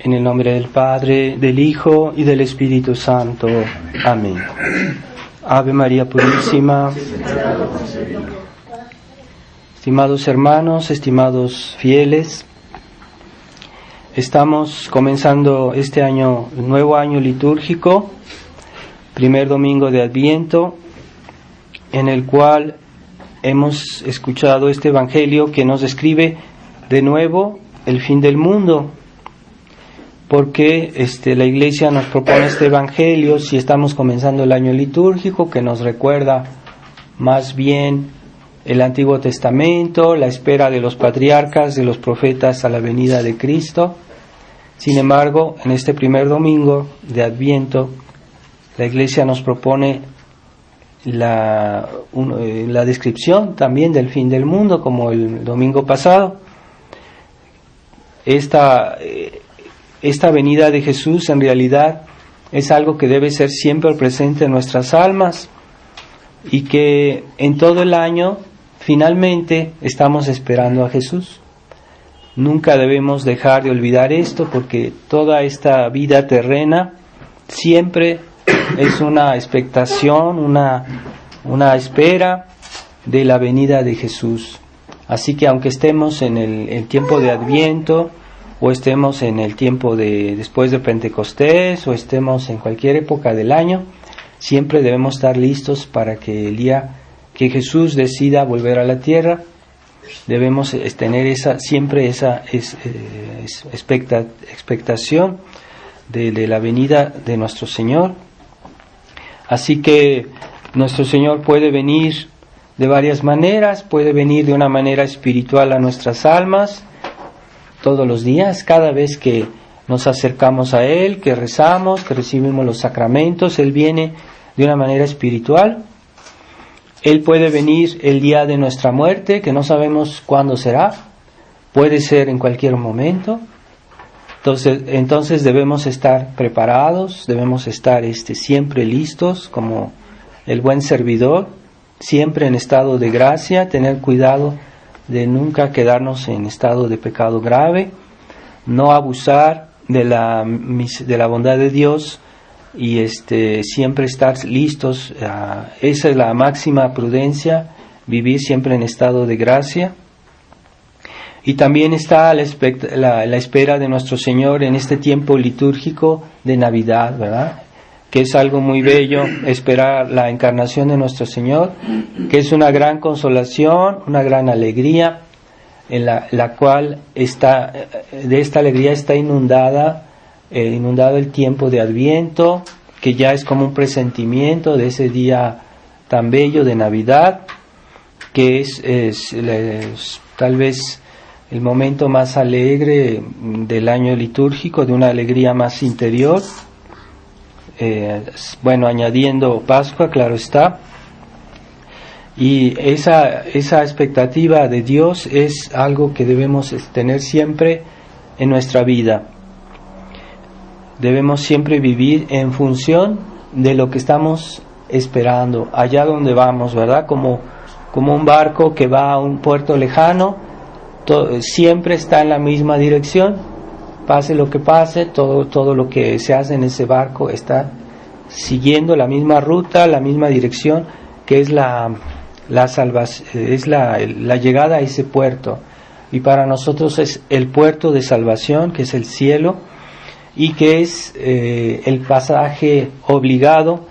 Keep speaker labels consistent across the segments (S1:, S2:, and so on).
S1: En el nombre del Padre, del Hijo y del Espíritu Santo. Amén. Ave María Purísima. Estimados hermanos, estimados fieles, estamos comenzando este año, nuevo año litúrgico, primer domingo de Adviento, en el cual hemos escuchado este Evangelio que nos describe de nuevo el fin del mundo. Porque la Iglesia nos propone este Evangelio si estamos comenzando el año litúrgico, que nos recuerda más bien el Antiguo Testamento, la espera de los patriarcas, de los profetas a la venida de Cristo. Sin embargo, en este primer domingo de Adviento, la Iglesia nos propone la descripción también del fin del mundo, como el domingo pasado. Esta venida de Jesús en realidad es algo que debe ser siempre presente en nuestras almas y que en todo el año finalmente estamos esperando a Jesús. Nunca debemos dejar de olvidar esto, porque toda esta vida terrena siempre es una expectación, una espera de la venida de Jesús. Así que aunque estemos en el tiempo de Adviento, o estemos en el tiempo de después de Pentecostés, o estemos en cualquier época del año, siempre debemos estar listos para que el día que Jesús decida volver a la tierra, debemos tener siempre esa expectación de la venida de nuestro Señor. Así que nuestro Señor puede venir de varias maneras, puede venir de una manera espiritual a nuestras almas, todos los días, cada vez que nos acercamos a Él, que rezamos, que recibimos los sacramentos, Él viene de una manera espiritual. Él puede venir el día de nuestra muerte, que no sabemos cuándo será, puede ser en cualquier momento. Entonces debemos estar preparados, debemos estar siempre listos, como el buen servidor, siempre en estado de gracia, tener cuidado de nunca quedarnos en estado de pecado grave, no abusar de la bondad de Dios y siempre estar listos. Esa es la máxima prudencia, vivir siempre en estado de gracia. Y también está la espera de nuestro Señor en este tiempo litúrgico de Navidad, ¿verdad? Que es algo muy bello, esperar la encarnación de nuestro Señor, que es una gran consolación, una gran alegría, en la cual de esta alegría está inundado el tiempo de Adviento, que ya es como un presentimiento de ese día tan bello de Navidad, que es tal vez el momento más alegre del año litúrgico, de una alegría más interior. Añadiendo Pascua, claro está, y esa expectativa de Dios es algo que debemos tener siempre en nuestra vida. Debemos siempre vivir en función de lo que estamos esperando, allá donde vamos, ¿verdad? Como un barco que va a un puerto lejano, siempre está en la misma dirección. Pase lo que pase, todo lo que se hace en ese barco está siguiendo la misma ruta, la misma dirección, que es la salvación, es la llegada a ese puerto. Y para nosotros es el puerto de salvación, que es el cielo, y que es el pasaje obligado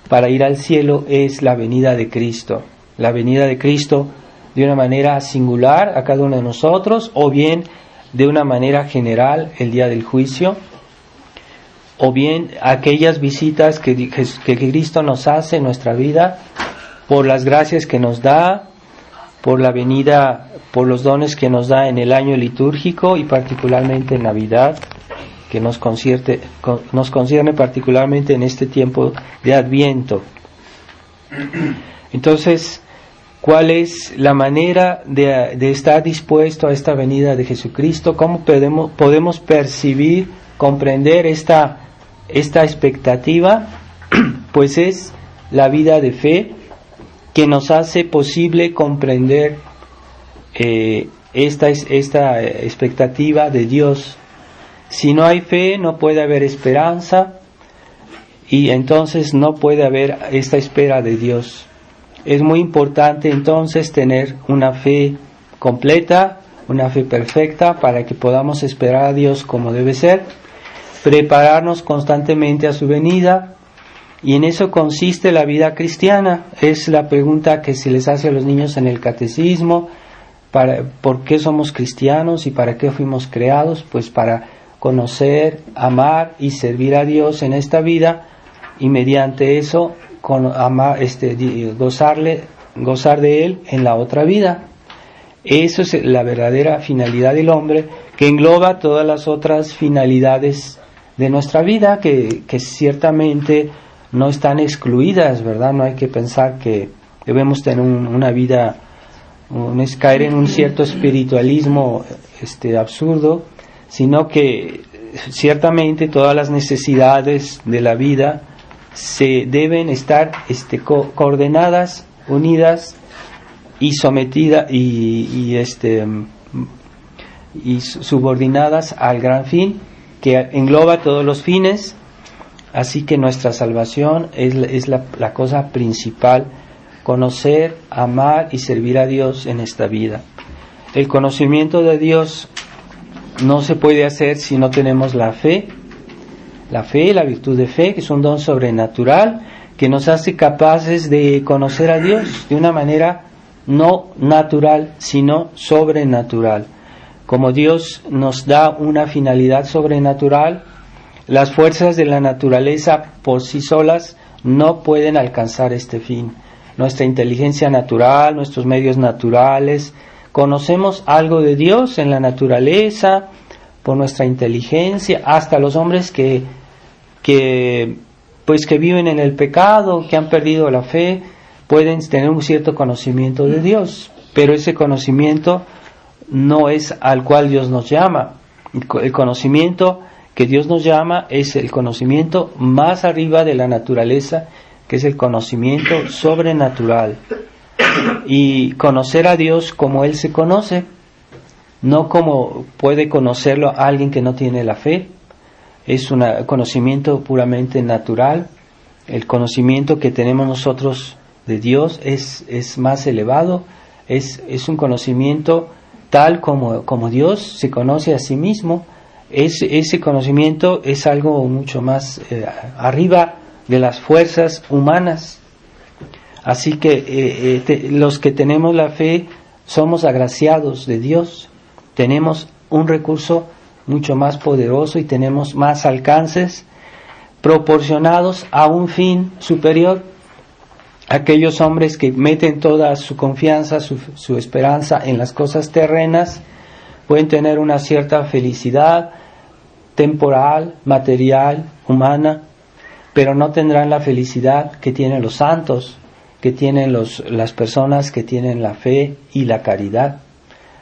S1: para ir al cielo, es la venida de Cristo. La venida de Cristo de una manera singular a cada uno de nosotros, o bien de una manera general el día del juicio, o bien aquellas visitas que Cristo nos hace en nuestra vida por las gracias que nos da, por la venida, por los dones que nos da en el año litúrgico y particularmente en Navidad, que nos concierne particularmente en este tiempo de Adviento. Entonces, ¿cuál es la manera de estar dispuesto a esta venida de Jesucristo? ¿Cómo podemos percibir, comprender esta expectativa? Pues es la vida de fe que nos hace posible comprender esta expectativa de Dios, Si no hay fe, no puede haber esperanza, y entonces no puede haber esta espera de Dios. Es muy importante entonces tener una fe completa, una fe perfecta, para que podamos esperar a Dios como debe ser, prepararnos constantemente a su venida, y en eso consiste la vida cristiana. Es la pregunta que se les hace a los niños en el catecismo: ¿por qué somos cristianos y para qué fuimos creados? Pues para conocer, amar y servir a Dios en esta vida, y mediante eso gozar de Él en la otra vida. Eso es la verdadera finalidad del hombre, que engloba todas las otras finalidades de nuestra vida, que ciertamente no están excluidas, ¿verdad? No hay que pensar que debemos tener una vida, es caer en un cierto espiritualismo absurdo, sino que ciertamente todas las necesidades de la vida se deben estar coordenadas, unidas y sometidas y subordinadas al gran fin que engloba todos los fines. Así que nuestra salvación es la cosa principal: conocer, amar y servir a Dios en esta vida. El conocimiento de Dios no se puede hacer si no tenemos la fe. La fe, la virtud de fe, que es un don sobrenatural que nos hace capaces de conocer a Dios de una manera no natural, sino sobrenatural. Como Dios nos da una finalidad sobrenatural, las fuerzas de la naturaleza por sí solas no pueden alcanzar este fin. Nuestra inteligencia natural, nuestros medios naturales, conocemos algo de Dios en la naturaleza, por nuestra inteligencia, hasta los hombres que viven en el pecado, que han perdido la fe, pueden tener un cierto conocimiento de Dios, pero ese conocimiento no es al cual Dios nos llama. El conocimiento que Dios nos llama es el conocimiento más arriba de la naturaleza, que es el conocimiento sobrenatural. Y conocer a Dios como Él se conoce, no como puede conocerlo alguien que no tiene la fe. Es un conocimiento puramente natural. El conocimiento que tenemos nosotros de Dios es más elevado, es un conocimiento tal como Dios se conoce a sí mismo. Ese conocimiento es algo mucho más arriba de las fuerzas humanas. Así que los que tenemos la fe somos agraciados de Dios, tenemos un recurso mucho más poderoso y tenemos más alcances proporcionados a un fin superior. Aquellos hombres que meten toda su confianza, su esperanza en las cosas terrenas, pueden tener una cierta felicidad temporal, material, humana, pero no tendrán la felicidad que tienen los santos, que tienen las personas que tienen la fe y la caridad.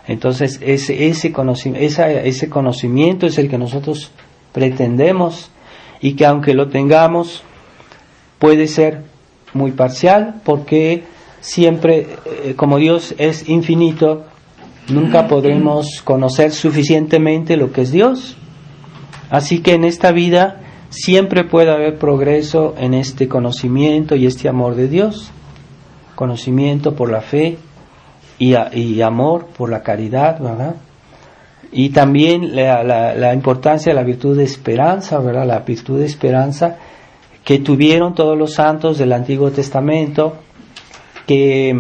S1: Entonces ese conocimiento es el que nosotros pretendemos, y que aunque lo tengamos puede ser muy parcial, porque siempre, como Dios es infinito, nunca podremos conocer suficientemente lo que es Dios. Así que en esta vida siempre puede haber progreso en este conocimiento y este amor de Dios. Conocimiento por la fe y amor por la caridad, ¿verdad? Y también la importancia de la virtud de esperanza, ¿verdad? La virtud de esperanza que tuvieron todos los santos del Antiguo Testamento, que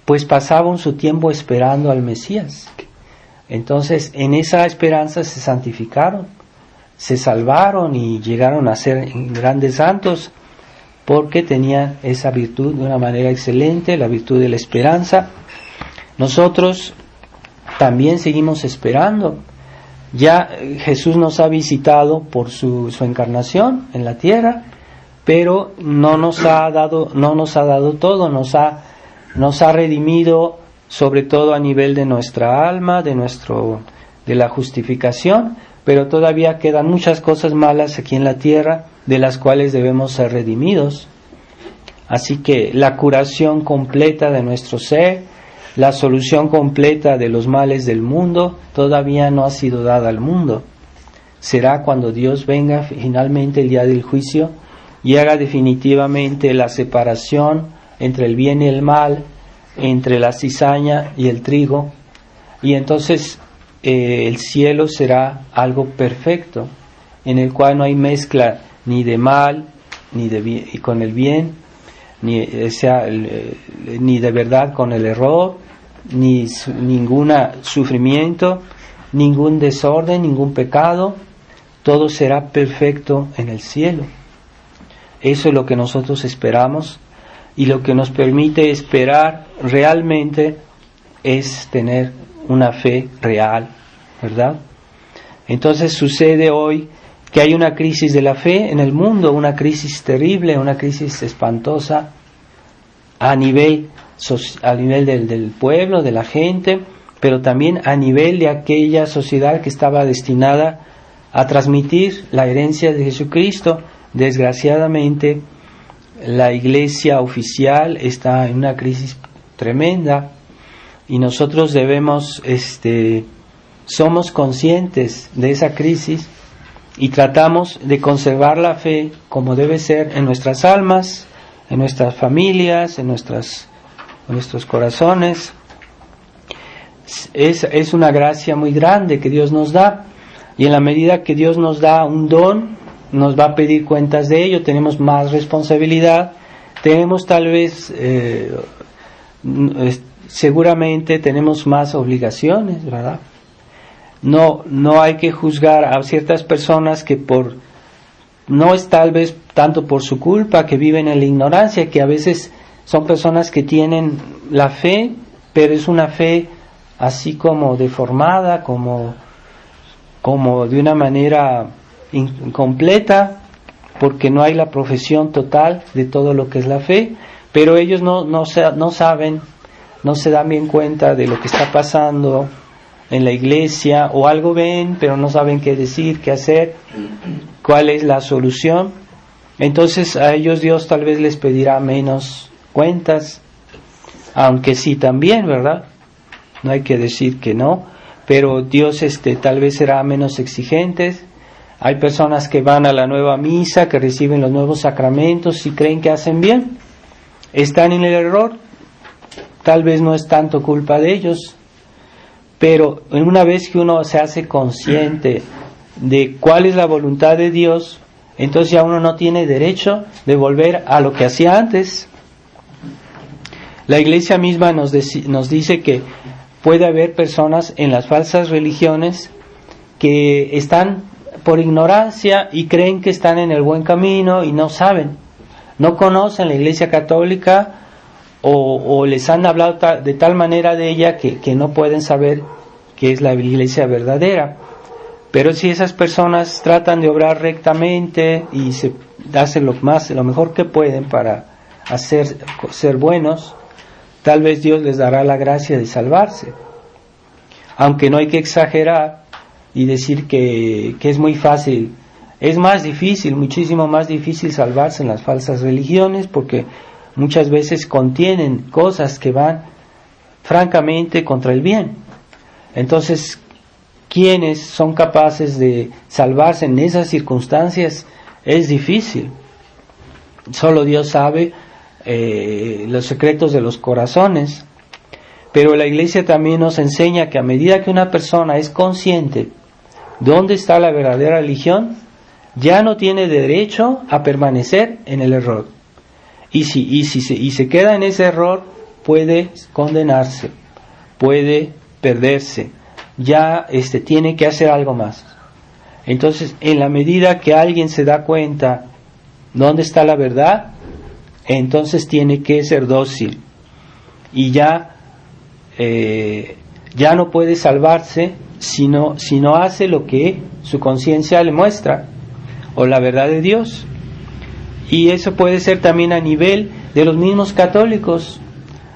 S1: pues pasaban su tiempo esperando al Mesías. Entonces en esa esperanza se santificaron, se salvaron y llegaron a ser grandes santos, porque tenían esa virtud de una manera excelente, la virtud de la esperanza. Nosotros también seguimos esperando. Ya Jesús nos ha visitado por su encarnación en la tierra, pero no nos ha dado todo, nos ha redimido, sobre todo a nivel de nuestra alma, de la justificación, pero todavía quedan muchas cosas malas aquí en la tierra de las cuales debemos ser redimidos. Así que la curación completa de nuestro ser, la solución completa de los males del mundo, todavía no ha sido dada al mundo. será cuando Dios venga finalmente el día del juicio y haga definitivamente la separación entre el bien y el mal, entre la cizaña y el trigo, y entonces el cielo será algo perfecto, en el cual no hay mezcla ni de mal, ni de bien, y con el bien, ni de verdad con el error, ni ningún sufrimiento, ningún desorden, ningún pecado. Todo será perfecto en el cielo. Eso es lo que nosotros esperamos, y lo que nos permite esperar realmente es tener una fe real, ¿verdad? Entonces sucede hoy que hay una crisis de la fe en el mundo, una crisis terrible, una crisis espantosa a nivel del pueblo, de la gente, pero también a nivel de aquella sociedad que estaba destinada a transmitir la herencia de Jesucristo. Desgraciadamente, la iglesia oficial está en una crisis tremenda, y nosotros somos conscientes de esa crisis y tratamos de conservar la fe como debe ser en nuestras almas, en nuestras familias, en nuestros corazones. Es una gracia muy grande que Dios nos da, y en la medida que Dios nos da un don, nos va a pedir cuentas de ello. Tenemos más responsabilidad, tenemos tal vez, seguramente tenemos más obligaciones, ¿verdad? No hay que juzgar a ciertas personas que no es tal vez tanto por su culpa, que viven en la ignorancia, que a veces son personas que tienen la fe, pero es una fe así como deformada, como de una manera incompleta, porque no hay la profesión total de todo lo que es la fe, pero ellos no saben, no se dan bien cuenta de lo que está pasando en la iglesia, o algo ven, pero no saben qué decir, qué hacer, cuál es la solución. Entonces a ellos Dios tal vez les pedirá menos cuentas, aunque sí también, ¿verdad? No hay que decir que no, pero Dios tal vez será menos exigentes. Hay personas que van a la nueva misa, que reciben los nuevos sacramentos y creen que hacen bien. Están en el error. Tal vez no es tanto culpa de ellos, pero una vez que uno se hace consciente de cuál es la voluntad de Dios, entonces ya uno no tiene derecho de volver a lo que hacía antes. La iglesia misma nos dice que puede haber personas en las falsas religiones que están por ignorancia y creen que están en el buen camino y no saben, no conocen la iglesia católica, o les han hablado de tal manera de ella que no pueden saber qué es la iglesia verdadera. Pero si esas personas tratan de obrar rectamente y se hacen lo mejor que pueden para ser buenos, tal vez Dios les dará la gracia de salvarse. Aunque no hay que exagerar y decir que es muy fácil. Es más difícil, muchísimo más difícil salvarse en las falsas religiones, porque muchas veces contienen cosas que van francamente contra el bien. Entonces, ¿quiénes son capaces de salvarse en esas circunstancias? Es difícil. Solo Dios sabe los secretos de los corazones. Pero la iglesia también nos enseña que a medida que una persona es consciente dónde está la verdadera religión, ya no tiene derecho a permanecer en el error. Y si se queda en ese error, puede condenarse, puede perderse, ya tiene que hacer algo más. Entonces, en la medida que alguien se da cuenta dónde está la verdad, entonces tiene que ser dócil, y ya no puede salvarse si no hace lo que su conciencia le muestra, o la verdad de Dios. Y eso puede ser también a nivel de los mismos católicos.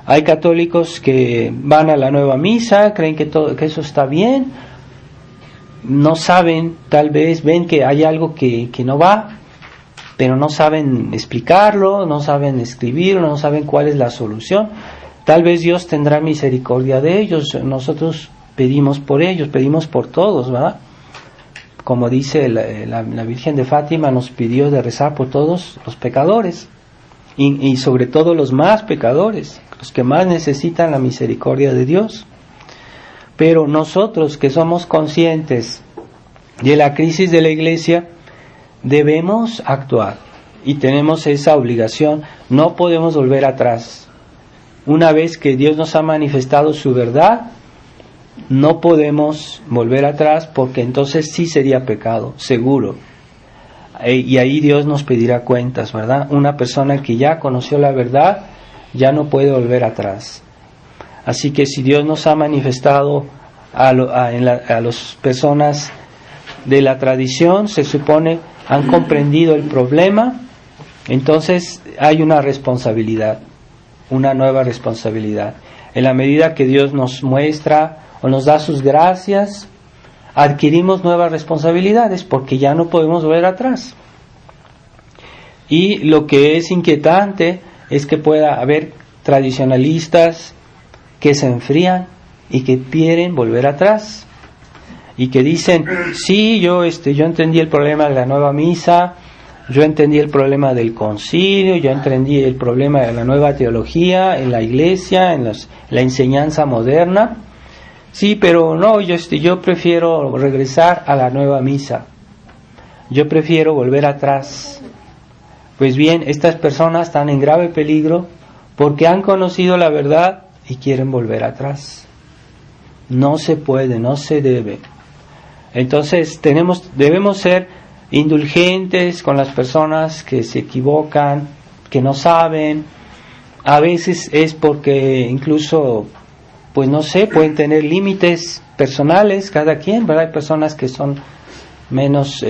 S1: Hay católicos que van a la nueva misa, creen que eso está bien, no saben, tal vez ven que hay algo que no va, pero no saben explicarlo, no saben escribirlo, no saben cuál es la solución. Tal vez Dios tendrá misericordia de ellos. Nosotros pedimos por ellos, pedimos por todos, ¿verdad? como dice la Virgen de Fátima, nos pidió de rezar por todos los pecadores, y sobre todo los más pecadores, los que más necesitan la misericordia de Dios. Pero nosotros que somos conscientes de la crisis de la Iglesia, debemos actuar y tenemos esa obligación. No podemos volver atrás. Una vez que Dios nos ha manifestado su verdad, no podemos volver atrás, porque entonces sí sería pecado, seguro. Y ahí Dios nos pedirá cuentas, ¿verdad? Una persona que ya conoció la verdad ya no puede volver atrás. Así que si Dios nos ha manifestado a las personas de la tradición, se supone han comprendido el problema, entonces hay una responsabilidad, una nueva responsabilidad. En la medida que Dios nos muestra o nos da sus gracias, adquirimos nuevas responsabilidades, porque ya no podemos volver atrás. Y lo que es inquietante es que pueda haber tradicionalistas que se enfrían y que quieren volver atrás, y que dicen, sí, yo entendí el problema de la nueva misa, yo entendí el problema del concilio, yo entendí el problema de la nueva teología en la Iglesia, en la enseñanza moderna. Sí, pero no, yo prefiero regresar a la nueva misa. Yo prefiero volver atrás. Pues bien, estas personas están en grave peligro porque han conocido la verdad y quieren volver atrás. No se puede, no se debe. Entonces debemos ser indulgentes con las personas que se equivocan, que no saben. A veces es porque incluso, pues no sé, pueden tener límites personales cada quien, ¿verdad? Hay personas que son menos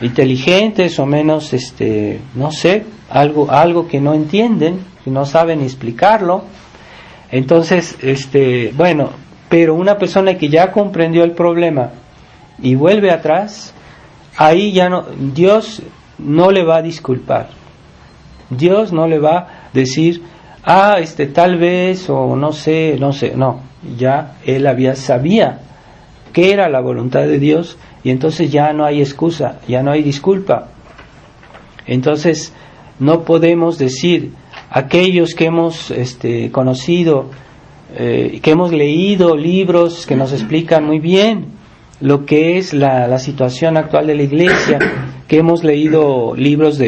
S1: inteligentes o menos, no sé, algo que no entienden, que no saben explicarlo. Entonces, bueno, pero una persona que ya comprendió el problema y vuelve atrás, ahí ya no, Dios no le va a disculpar. Dios no le va a decir, tal vez, o no sé, no, ya él sabía que era la voluntad de Dios, y entonces ya no hay excusa, ya no hay disculpa. Entonces no podemos decir, aquellos que hemos conocido, que hemos leído libros que nos explican muy bien lo que es la situación actual de la Iglesia, que hemos leído libros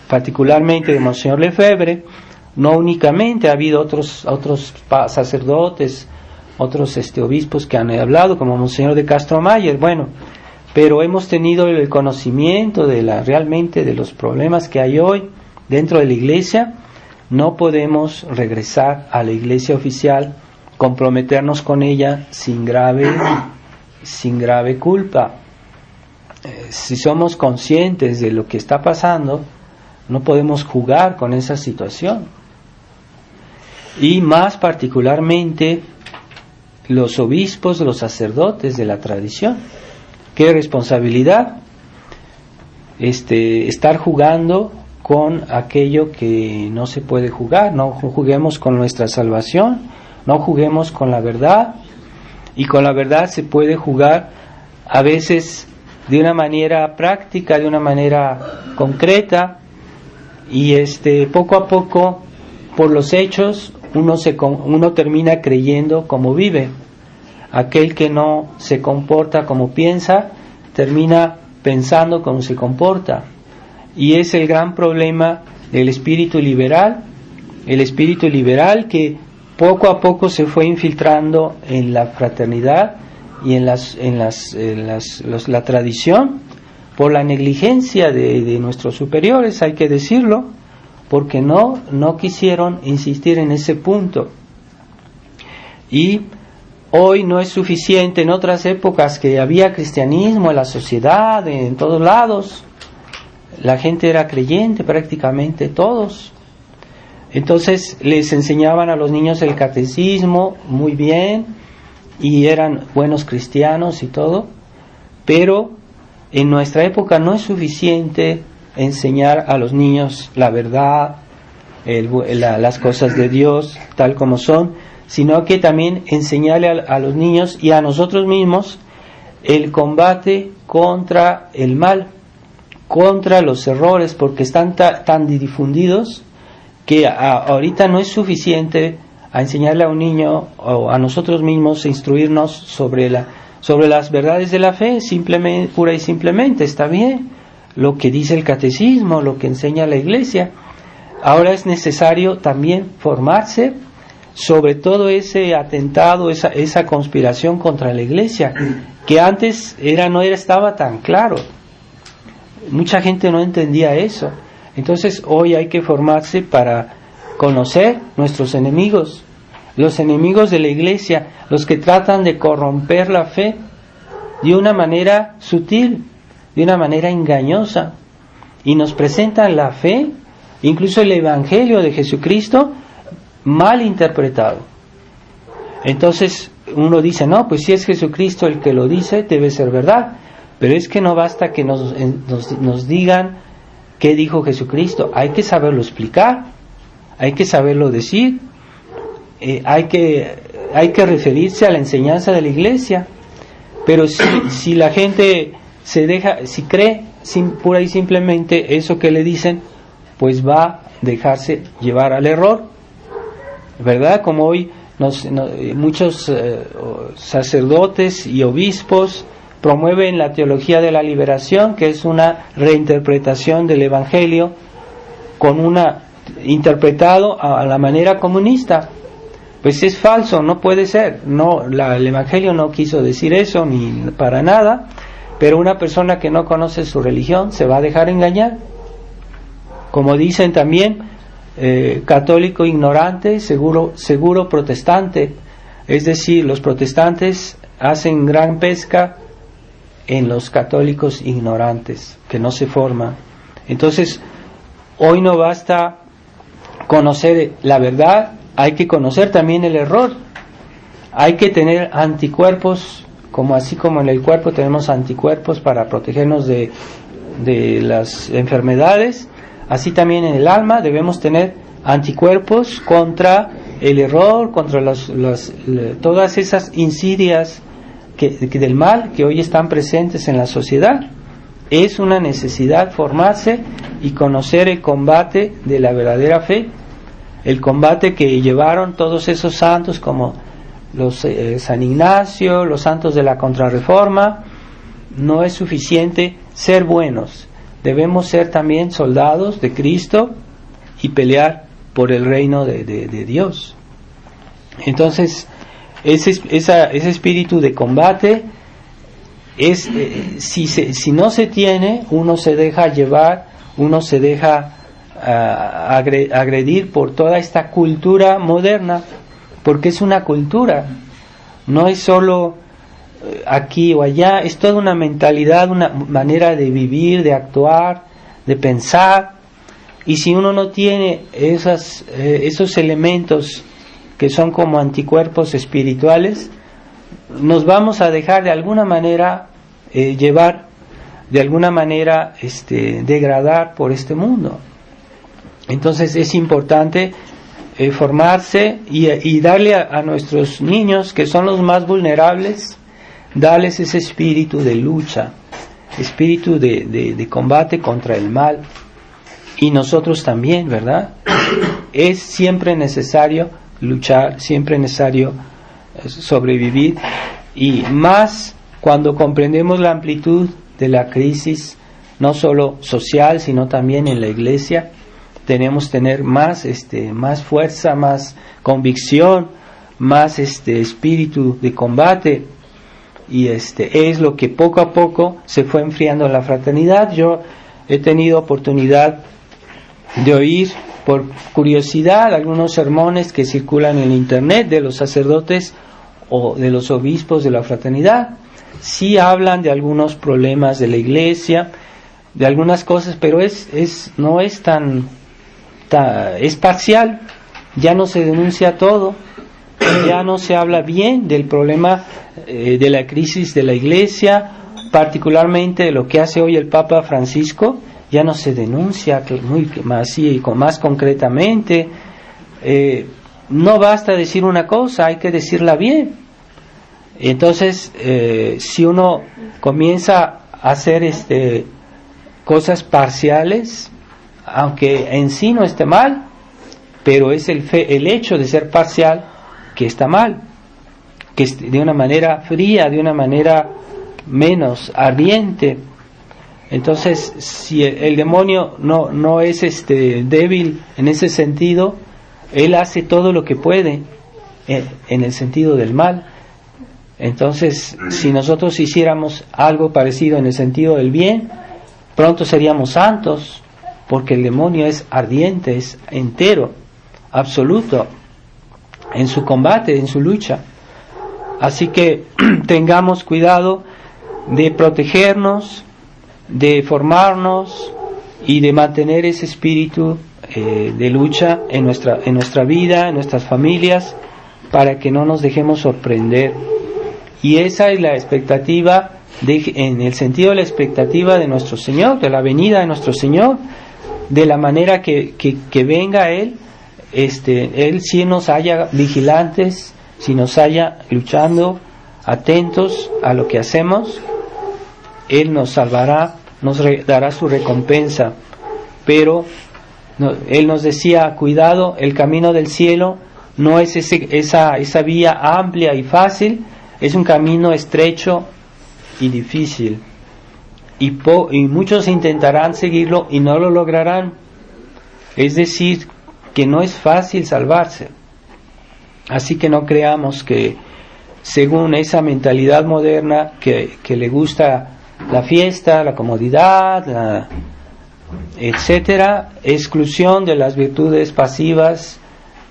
S1: particularmente de Monseñor Lefebvre, no únicamente, ha habido otros sacerdotes, otros obispos que han hablado, como Monseñor de Castro Mayer, bueno, pero hemos tenido el conocimiento realmente de los problemas que hay hoy dentro de la Iglesia. No podemos regresar a la Iglesia oficial, comprometernos con ella sin grave culpa. Si somos conscientes de lo que está pasando, no podemos jugar con esa situación. Y más particularmente los obispos, los sacerdotes de la tradición. Qué responsabilidad estar jugando con aquello que no se puede jugar. No juguemos con nuestra salvación, no juguemos con la verdad. Y con la verdad se puede jugar a veces de una manera práctica, de una manera concreta, y poco a poco, por los hechos, uno termina creyendo como vive. Aquel que no se comporta como piensa, termina pensando como se comporta. Y es el gran problema del espíritu liberal, el espíritu liberal que poco a poco se fue infiltrando en la fraternidad y en la tradición, por la negligencia de nuestros superiores, hay que decirlo, porque no quisieron insistir en ese punto. Y hoy no es suficiente. En otras épocas que había cristianismo en la sociedad, en todos lados, la gente era creyente, prácticamente todos. Entonces les enseñaban a los niños el catecismo muy bien, y eran buenos cristianos y todo, pero en nuestra época no es suficiente enseñar a los niños la verdad, las cosas de Dios tal como son, sino que también enseñarle a los niños y a nosotros mismos el combate contra el mal, contra los errores, porque están tan difundidos que ahorita no es suficiente a enseñarle a un niño o a nosotros mismos a instruirnos sobre las verdades de la fe, simplemente, pura y simplemente, está bien lo que dice el catecismo, lo que enseña la Iglesia. Ahora es necesario también formarse sobre todo ese atentado, esa conspiración contra la Iglesia, que antes estaba tan claro. Mucha gente no entendía eso. Entonces hoy hay que formarse para conocer nuestros enemigos, los enemigos de la Iglesia, los que tratan de corromper la fe de una manera sutil, de una manera engañosa, y nos presentan la fe, incluso el Evangelio de Jesucristo, mal interpretado. Entonces uno dice, no, pues si es Jesucristo el que lo dice, debe ser verdad. Pero es que no basta que nos digan qué dijo Jesucristo, hay que saberlo explicar, hay que saberlo decir, hay que referirse a la enseñanza de la Iglesia. Pero si la gente si cree pura y simplemente eso que le dicen, pues va a dejarse llevar al error, ¿verdad? Como hoy muchos sacerdotes y obispos promueven la teología de la liberación, que es una reinterpretación del Evangelio interpretado a la manera comunista. Pues es falso, no puede ser. El Evangelio no quiso decir eso ni para nada, pero una persona que no conoce su religión se va a dejar engañar. Como dicen también, católico ignorante, seguro protestante. Es decir, los protestantes hacen gran pesca en los católicos ignorantes, que no se forman. Entonces, hoy no basta conocer la verdad, hay que conocer también el error. Hay que tener anticuerpos, así como en el cuerpo tenemos anticuerpos para protegernos de las enfermedades, así también en el alma debemos tener anticuerpos contra el error, contra todas esas insidias del mal que hoy están presentes en la sociedad. Es una necesidad formarse y conocer el combate de la verdadera fe, el combate que llevaron todos esos santos como San Ignacio, los santos de la Contrarreforma. No es suficiente ser buenos, debemos ser también soldados de Cristo y pelear por el reino de Dios. Entonces ese espíritu de combate si no se tiene, uno se deja llevar, uno se deja agredir por toda esta cultura moderna, porque es una cultura, no es solo aquí o allá, es toda una mentalidad, una manera de vivir, de actuar, de pensar. Y si uno no tiene esos elementos que son como anticuerpos espirituales, nos vamos a dejar de alguna manera llevar, de alguna manera degradar por este mundo. Entonces es importante formarse y darle a nuestros niños, que son los más vulnerables, darles ese espíritu de lucha, espíritu de combate contra el mal. Y nosotros también, ¿verdad? Es siempre necesario luchar, siempre necesario sobrevivir, y más cuando comprendemos la amplitud de la crisis, no solo social, sino también en la Iglesia. Tenemos que tener más fuerza, más convicción, más espíritu de combate, y es lo que poco a poco se fue enfriando en la fraternidad. Yo he tenido oportunidad de oír por curiosidad algunos sermones que circulan en internet de los sacerdotes o de los obispos de la fraternidad. Sí hablan de algunos problemas de la Iglesia, de algunas cosas, pero no es es parcial. Ya no se denuncia todo, ya no se habla bien del problema de la crisis de la Iglesia, particularmente de lo que hace hoy el Papa Francisco. Ya no se denuncia más concretamente. no basta decir una cosa, hay que decirla bien. Entonces, si uno comienza a hacer cosas parciales, aunque en sí no esté mal, pero es el hecho de ser parcial que está mal, que es de una manera fría, de una manera menos ardiente. Entonces, si el demonio no es débil en ese sentido, él hace todo lo que puede en el sentido del mal. Entonces, si nosotros hiciéramos algo parecido en el sentido del bien, pronto seríamos santos, porque el demonio es ardiente, es entero, absoluto, en su combate, en su lucha. Así que tengamos cuidado de protegernos, de formarnos y de mantener ese espíritu de lucha en nuestra vida, en nuestras familias, para que no nos dejemos sorprender. Y esa es la expectativa, en el sentido de la expectativa de nuestro Señor, de la venida de nuestro Señor, de la manera que venga Él, Él sí nos haya vigilantes, si nos haya luchando, atentos a lo que hacemos, Él nos salvará, nos dará su recompensa. Pero Él nos decía, cuidado, el camino del cielo no es esa vía amplia y fácil, es un camino estrecho y difícil. Y muchos intentarán seguirlo y no lo lograrán. Es decir, que no es fácil salvarse. Así que no creamos que, según esa mentalidad moderna que le gusta la fiesta, la comodidad, etcétera, exclusión de las virtudes pasivas,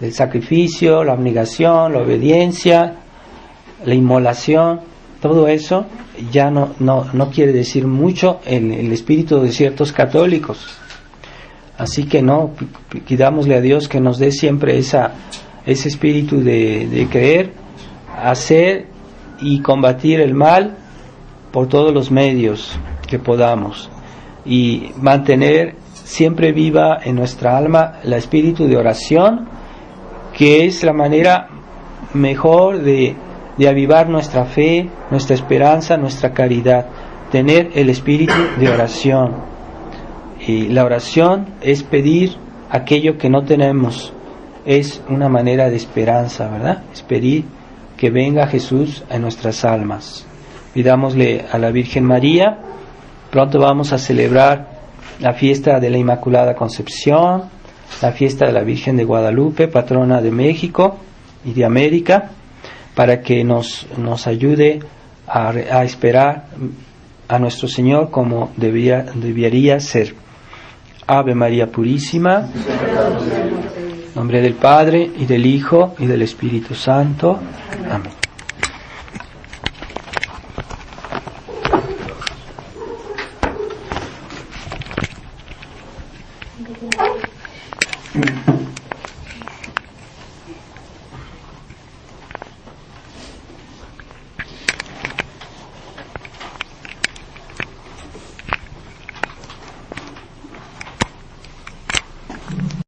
S1: del sacrificio, la abnegación, la obediencia, la inmolación, todo eso ya no quiere decir mucho en el espíritu de ciertos católicos. Así que pidámosle a Dios que nos dé siempre ese espíritu de creer, hacer y combatir el mal por todos los medios que podamos, y mantener siempre viva en nuestra alma el espíritu de oración, que es la manera mejor de avivar nuestra fe, nuestra esperanza, nuestra caridad, tener el espíritu de oración. Y la oración es pedir aquello que no tenemos, es una manera de esperanza, ¿verdad? Es pedir que venga Jesús a nuestras almas. Pidámosle a la Virgen María. Pronto vamos a celebrar la fiesta de la Inmaculada Concepción, la fiesta de la Virgen de Guadalupe, patrona de México y de América, para que nos ayude a esperar a nuestro Señor como debería ser. Ave María Purísima, en nombre del Padre, y del Hijo, y del Espíritu Santo. Amén.